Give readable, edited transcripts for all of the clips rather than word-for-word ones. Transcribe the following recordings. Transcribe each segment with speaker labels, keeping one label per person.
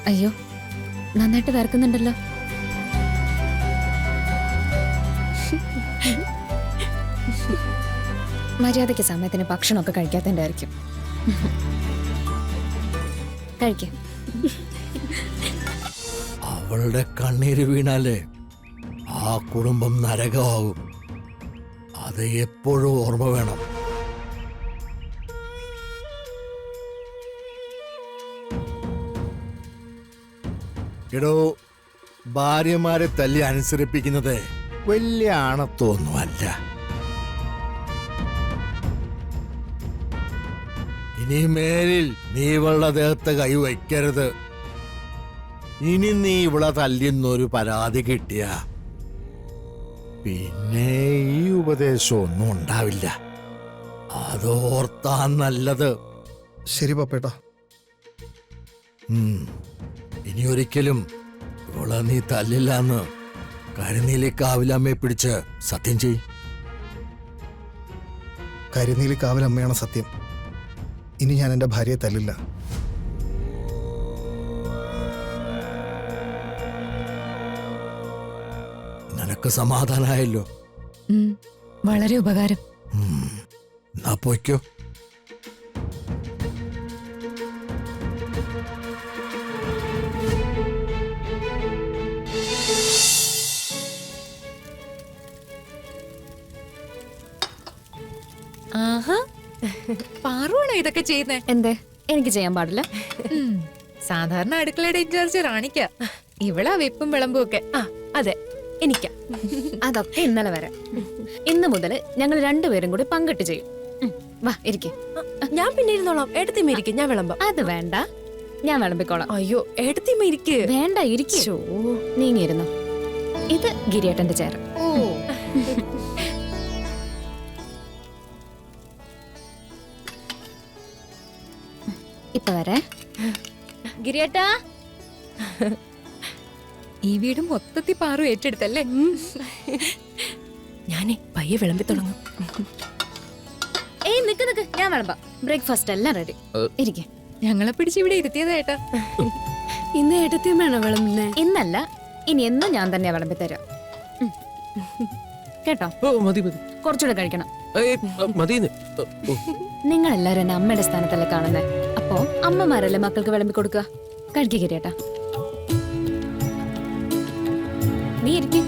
Speaker 1: അയ്യോ, നന്നായിട്ട് വരക്കുന്നുണ്ടല്ലോ. മര്യാദയ്ക്ക് സമയത്തിന് ഭക്ഷണമൊക്കെ കഴിക്കാത്തതിൻ്റെ ആയിരിക്കും. കഴിക്കാം.
Speaker 2: അവളുടെ കണ്ണീര് വീണാലേ ആ കുടുംബം നരകമാകും. അത് എപ്പോഴും ഓർമ്മ വേണം. എടോ, ഭാര്യമാരെ തല്ലി അനുസരിപ്പിക്കുന്നത് വലിയ ആണത്തൊന്നുമല്ല. ഇനി മേലിൽ നീ ഇവളുടെ ദേഹത്ത് കൈവയ്ക്കരുത്. ഇനി നീ ഇവളെ തല്ലിന്നൊരു പരാതി കിട്ടിയ പിന്നെ ഈ ഉപദേശം ഒന്നും ഉണ്ടാവില്ല. അതോർത്താൻ നല്ലത്.
Speaker 3: ശരി പപ്പേട്ടാ.
Speaker 2: ഇനി ഒരിക്കലും ഇവളെ നീ തല്ലില്ലെന്ന് കരിനീലി കാവിലമ്മയെ പിടിച്ച് സത്യം ചെയ്.
Speaker 3: കരിനീലി കാവലമ്മയാണ് സത്യം. ഇനി ഞാൻ എൻ്റെ ഭാര്യയെ തല്ലില്ല.
Speaker 2: നിനക്ക് സമാധാനമായല്ലോ?
Speaker 1: വളരെ ഉപകാരം.
Speaker 2: എന്നാ പോയിക്കോ.
Speaker 4: ആഹാ, പാറുവാണോ ഇതൊക്കെ ചെയ്യുന്നേ?
Speaker 1: എന്തേ, എനിക്ക് ചെയ്യാൻ പാടില്ല?
Speaker 4: സാധാരണ അടുക്കളയുടെ ഇൻചാർജ് റാണിക്ക. ഇവളാ വെപ്പും വിളമ്പും ഒക്കെ. അതെ, എനിക്കാ.
Speaker 1: അതൊക്കെ ഇന്നലെ വരെ. ഇന്ന് മുതൽ ഞങ്ങൾ രണ്ടുപേരും കൂടി പങ്കിട്ട് ചെയ്യും. വാ ഇരിക്കെ.
Speaker 4: ഞാൻ പിന്നെ ഇരുന്നോളാം. ഏട്ടത്തിമ്മ ഇരിക്കും, ഞാൻ വിളമ്പാം.
Speaker 1: അത് വേണ്ട, ഞാൻ വിളമ്പിക്കോളാം.
Speaker 4: അയ്യോ, ഏട്ടത്തിമ്മ ഇരിക്ക്.
Speaker 1: വേണ്ട, ഇരിക്കോ. നീങ്ങിരുന്നു. ഇത് ഗിരിയേട്ടന്റെ ചേർ. ഇപ്പൊ വരെ. ഗിരിയേട്ടാ,
Speaker 4: ഈ വീട് മൊത്തത്തിൽ പാറു ഏറ്റെടുത്തല്ലേ? ഞാനേ പയ്യെ വിളമ്പി തുടങ്ങും.
Speaker 1: ഏയ് നിക്ക് നിക്ക്, ഞാൻ വിളമ്പാം. ബ്രേക്ക്ഫാസ്റ്റ് എല്ലാം റെഡി. ഇരിക്കെ.
Speaker 4: ഞങ്ങളെ പിടിച്ച് ഇവിടെ ഇരുത്തിയതാ ഏട്ടാ.
Speaker 1: ഇന്ന് ഏട്ടത്തിയമ്മയാണോ വിളമ്പുന്നേ? ഇന്നല്ല, ഇനി എന്നും ഞാൻ തന്നെയാ വിളമ്പി തരാം. കേട്ടോ? കുറച്ചുകൂടെ കഴിക്കണം. നിങ്ങൾ എല്ലാരും എന്നെ അമ്മയുടെ സ്ഥാനത്തല്ലേ കാണുന്നേ. അപ്പോ അമ്മമാരല്ലേ മക്കൾക്ക് വിളമ്പി കൊടുക്കുക. കഴിക്കുക ഗിരിയേട്ടാ. നീ ഇരിക്കും.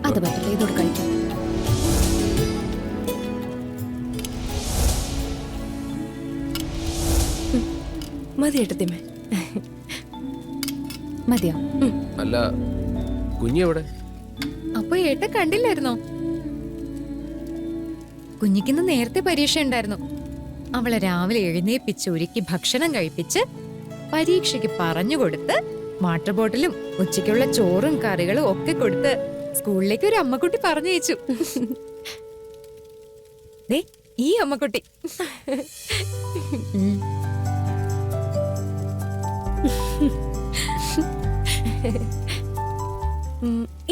Speaker 1: അത് പറ്റില്ല, ഇതോട് കഴിക്കാം.
Speaker 4: മതി ഏട്ടത്തിമ്മേ.
Speaker 1: മതിയോ?
Speaker 5: അല്ല, കുഞ്ഞെവിടെ?
Speaker 4: അപ്പൊ ഏട്ടൻ കണ്ടില്ലായിരുന്നോ? കുഞ്ഞിക്കിന്ന് നേരത്തെ പരീക്ഷ ഉണ്ടായിരുന്നു. അവളെ രാവിലെ എഴുന്നേപ്പിച്ച് ഒരുക്കി ഭക്ഷണം കഴിപ്പിച്ച് പരീക്ഷയ്ക്ക് പറഞ്ഞുകൊടുത്ത് വാട്ടർ ബോട്ടിലും ഉച്ചയ്ക്കുള്ള ചോറും കറികളും ഒക്കെ കൊടുത്ത് സ്കൂളിലേക്ക് ഒരു അമ്മക്കുട്ടി പറഞ്ഞയച്ചു. ദേ, ഈ അമ്മക്കുട്ടി.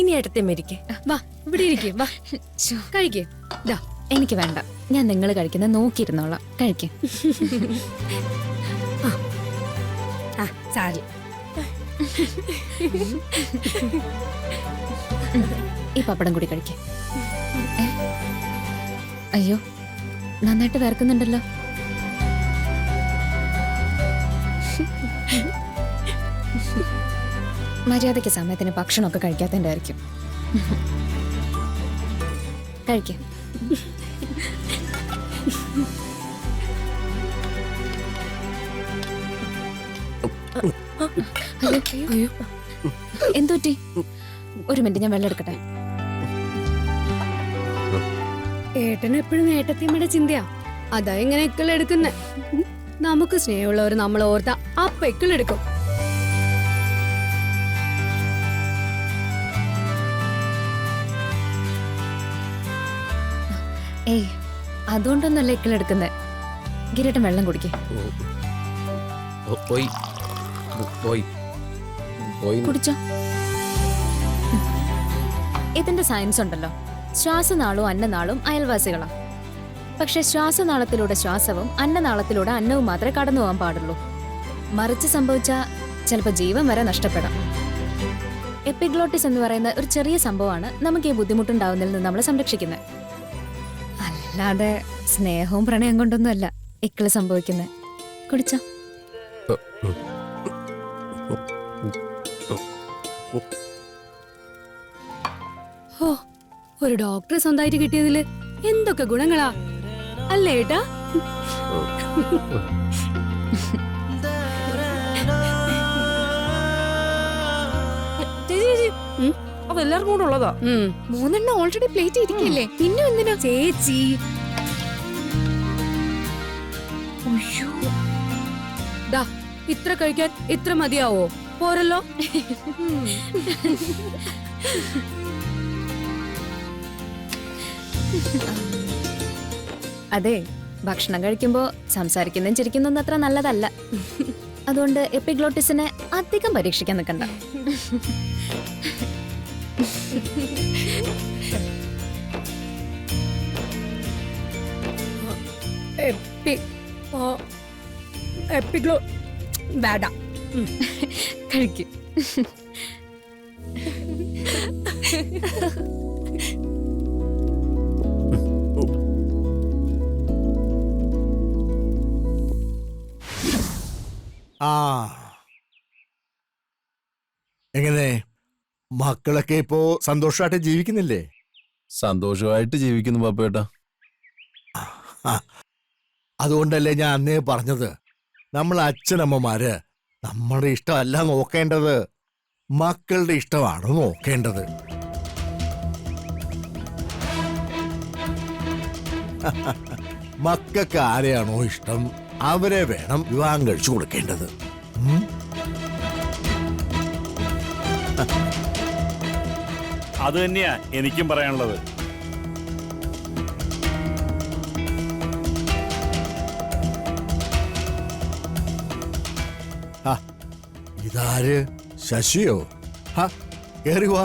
Speaker 4: ഇനി അടുത്ത മരിക്കേ.
Speaker 1: വാ ഇവിടെ ഇരിക്കേ. വാ കഴിക്കേ. എനിക്ക് വേണ്ട, ഞാൻ നിങ്ങൾ കഴിക്കുന്ന നോക്കിയിരുന്നോളാം. കഴിക്കേ.
Speaker 4: സാരി.
Speaker 1: ഈ പപ്പടം കൂടി കഴിക്കേ. അയ്യോ, നന്നായിട്ട് വരക്കുന്നുണ്ടല്ലോ. മര്യാദയ്ക്ക് സമയത്തിന് ഭക്ഷണമൊക്കെ കഴിക്കാത്തതിൻ്റെ ആയിരിക്കും. കഴിക്കേ. അയ്യോ, എന്തുപറ്റി? ഒരു മിനിറ്റ്, ഞാൻ വെള്ളം എടുക്കട്ടെ.
Speaker 6: ഏട്ടന് എപ്പോഴും ഏട്ടത്തിയമ്മയുടെ ചിന്തയാ. അതാ ഇങ്ങനെ എക്കളെടുക്കുന്നേ. നമുക്ക് സ്നേഹമുള്ളവർ നമ്മൾ ഓർത്ത അപ്പ എക്കളെടുക്കും.
Speaker 1: ഏയ്, അതുകൊണ്ടൊന്നല്ല ഇക്കളെടുക്കുന്നത്. ഗിരിയേട്ടൻ വെള്ളം കുടിക്കേ.
Speaker 5: പോയി പോയി പോയി
Speaker 1: കുടിച്ചോ. ഇതിന്റെ സയൻസ് ഉണ്ടല്ലോ, ശ്വാസനാളവും അന്നനാളവും അയൽവാസികളാ. പക്ഷെ ശ്വാസനാളത്തിലൂടെ ശ്വാസവും അന്നനാളത്തിലൂടെ അന്നവും മാത്രമേ കടന്നു പോകാൻ പാടുള്ളൂ. മറിച്ച് സംഭവിച്ച ചിലപ്പോൾ ജീവൻ വരെ നഷ്ടപ്പെടാം. എപ്പിഗ്ലോട്ടിസ് എന്ന് പറയുന്ന ഒരു ചെറിയ സംഭവമാണ് നമുക്ക് ഈ ബുദ്ധിമുട്ടുണ്ടാവുന്നതിൽ നിന്ന് നമ്മളെ സംരക്ഷിക്കുന്നത്. അല്ലാതെ സ്നേഹവും പ്രണയം കൊണ്ടൊന്നുമല്ല ഇക്കള് സംഭവിക്കുന്നത്. കുടിച്ചോ.
Speaker 6: ഓ, ഒരു ഡോക്ടറെ സ്വന്തമായിട്ട് കിട്ടിയതില് എന്തൊക്കെ ഗുണങ്ങളാ അല്ലേ ഏട്ടാ?
Speaker 4: അതെല്ലാവർക്കും കൂടെ ഉള്ളതാ. 3 എണ്ണം ഓൾറെഡി പ്ലേറ്റ് ഇരിക്കില്ലേ, പിന്നെ എന്തിനാ
Speaker 6: ചേച്ചി? ദാ, ഇത്ര കഴിക്കാൻ ഇത്ര മതിയാവോ? പോരല്ലോ.
Speaker 1: അതെ, ഭക്ഷണം കഴിക്കുമ്പോ സംസാരിക്കുന്നതും ചിരിക്കുന്നതും അത്ര നല്ലതല്ല. അതുകൊണ്ട് എപ്പിഗ്ലോട്ടിസിനെ അധികം പരീക്ഷിക്കാൻ നിൽക്കണ്ട.
Speaker 6: എപ്പിഗ്ലോ വേണ്ട.
Speaker 1: കഴിക്കും.
Speaker 2: ആ, എങ്ങനെ മക്കളൊക്കെ ഇപ്പോ സന്തോഷമായിട്ട് ജീവിക്കുന്നില്ലേ?
Speaker 7: സന്തോഷമായിട്ട് ജീവിക്കുന്നു പാപ്പേട്ടാ.
Speaker 2: അതുകൊണ്ടല്ലേ ഞാൻ അന്നേ പറഞ്ഞത്, നമ്മൾ അച്ഛനമ്മമാര് നമ്മുടെ ഇഷ്ടമല്ല നോക്കേണ്ടത്, മക്കളുടെ ഇഷ്ടമാണ് നോക്കേണ്ടത്. മക്കൾക്ക് ആരെയാണോ ഇഷ്ടം അവരെ വേണം വിവാഹം കഴിച്ചു കൊടുക്കേണ്ടത്.
Speaker 8: അത് തന്നെയാ എനിക്കും പറയാനുള്ളത്.
Speaker 2: ഇതാര്? ശശിയോ? കേറി വാ.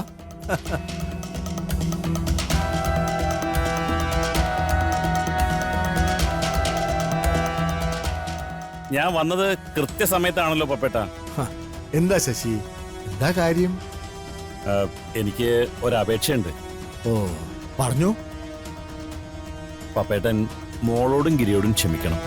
Speaker 8: ഞാൻ വന്നത് കൃത്യസമയത്താണല്ലോ പപ്പേട്ട.
Speaker 2: എന്താ ശശി, എന്താ കാര്യം?
Speaker 8: എനിക്ക് ഒരപേക്ഷയുണ്ട്.
Speaker 2: ഓ, പറഞ്ഞു.
Speaker 8: പപ്പേട്ടൻ മോളോടും ഗിരിയോടും ക്ഷമിക്കണം.